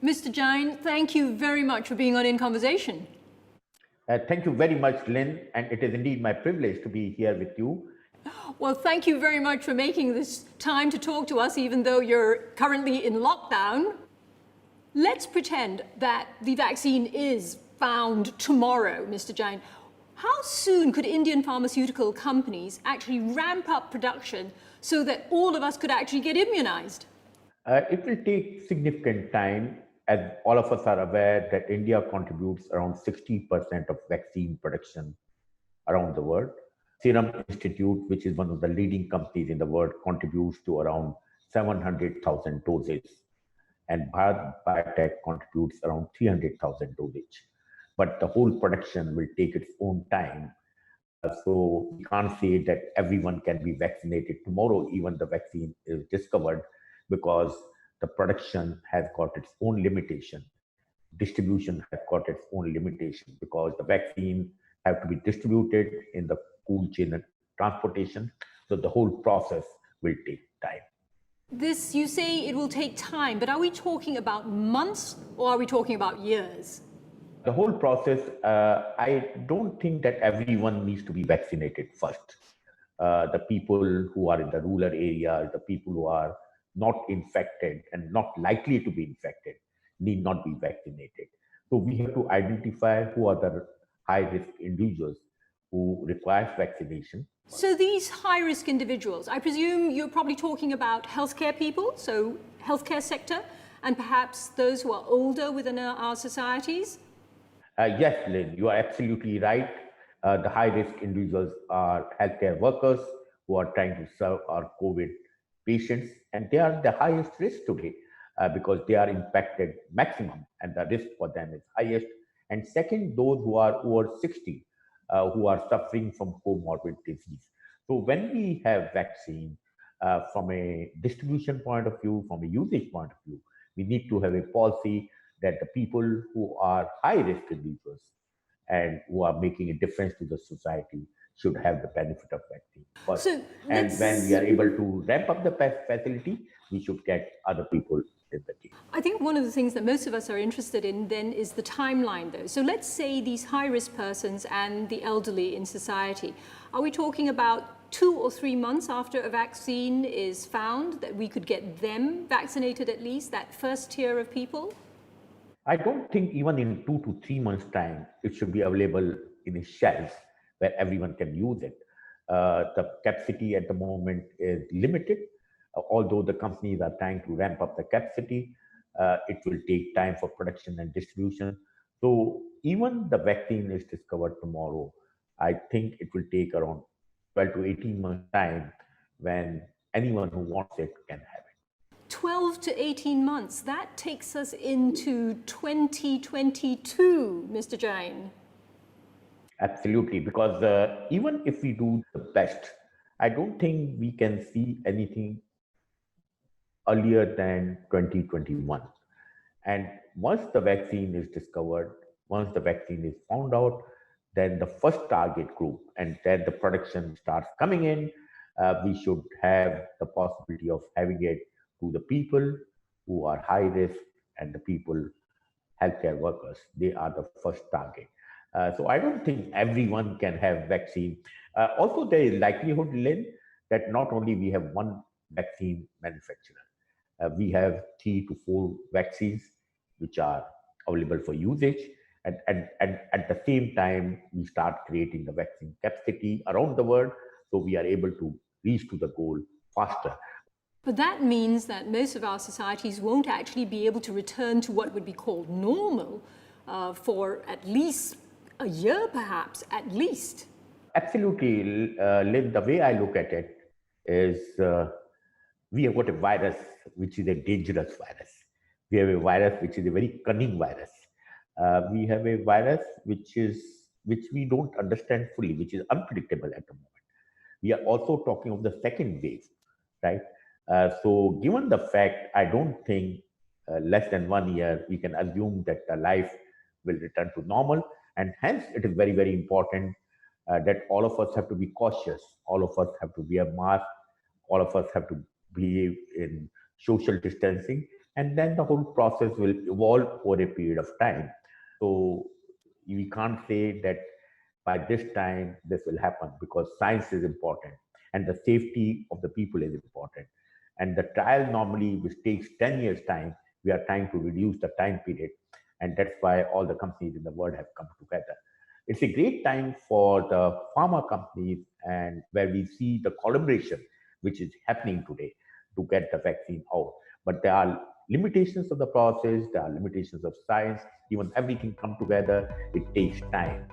Mr. Jain, thank you very much for being on In Conversation. Thank you very much, Lynn, and it is indeed my privilege to be here with you. Well, thank you very much for making this time to talk to us, even though you're currently in lockdown. Let's pretend that the vaccine is found tomorrow, Mr. Jain. How soon could Indian pharmaceutical companies actually ramp up production so that all of us could actually get immunized? It will take significant time, as all of us are aware that India contributes around 60% of vaccine production around the world. Serum Institute, which is one of the leading companies in the world, contributes to around 700,000 doses. And Bharat Biotech contributes around 300,000 dosage. But the whole production will take its own time. So we can't say that everyone can be vaccinated tomorrow, even the vaccine is discovered, because the production has got its own limitation. Distribution has got its own limitation because the vaccine have to be distributed in the cold chain and transportation. So the whole process will take time. This, you say it will take time, but are we talking about months or are we talking about years? The whole process, I don't think that everyone needs to be vaccinated first. The people who are in the rural areas, the people who are not infected and not likely to be infected need not be vaccinated. So we have to identify who are the high-risk individuals who require vaccination. So these high-risk individuals, I presume you're probably talking about healthcare people, so healthcare sector, and perhaps those who are older within our societies? Yes, Lynn, you are absolutely right. The high-risk individuals are healthcare workers who are trying to serve our COVID patients, and they are the highest risk today because they are impacted maximum and the risk for them is highest. And second, those who are over 60, who are suffering from comorbid disease. So when we have vaccine, from a distribution point of view, from a usage point of view, we need to have a policy that the people who are high-risk individuals and who are making a difference to the society should have the benefit of vaccine first. So and when we are able to ramp up the facility, we should get other people in the team. I think one of the things that most of us are interested in then is the timeline though. So let's say these high-risk persons and the elderly in society, are we talking about 2 or 3 months after a vaccine is found that we could get them vaccinated, at least that first tier of people? I don't think even in 2 to 3 months' time, it should be available in a shelf where everyone can use it. The capacity at the moment is limited. Although the companies are trying to ramp up the capacity, it will take time for production and distribution. So even the vaccine is discovered tomorrow, I think it will take around 12 to 18 months' time when anyone who wants it can have it. 12 to 18 months, that takes us into 2022, Mr. Jain. Absolutely, because even if we do the best, I don't think we can see anything earlier than 2021. And once the vaccine is discovered, once the vaccine is found out, then the first target group and then the production starts coming in, we should have the possibility of having it to the people who are high risk and the people, healthcare workers. They are the first target. So I don't think everyone can have vaccine. Also, there is likelihood, Lynn, that not only we have one vaccine manufacturer, we have 3 to 4 vaccines which are available for usage, And at the same time, we start creating the vaccine capacity around the world so we are able to reach to the goal faster. But that means that most of our societies won't actually be able to return to what would be called normal for at least a year, perhaps, at least. Absolutely, Lynn, the way I look at it is we have got a virus which is a dangerous virus. We have a virus which is a very cunning virus. We have a virus which we don't understand fully, which is unpredictable at the moment. We are also talking of the second wave, right? So, given the fact, I don't think less than 1 year we can assume that the life will return to normal, and hence it is very, very important that all of us have to be cautious. All of us have to wear masks. All of us have to behave in social distancing, and then the whole process will evolve over a period of time. So we can't say that by this time this will happen, because science is important and the safety of the people is important. And the trial normally, which takes 10 years time, we are trying to reduce the time period, and that's why all the companies in the world have come together. It's a great time for the pharma companies, and where we see the collaboration which is happening today to get the vaccine out. But there are limitations of the process, there are limitations of science. Even everything come together, it takes time.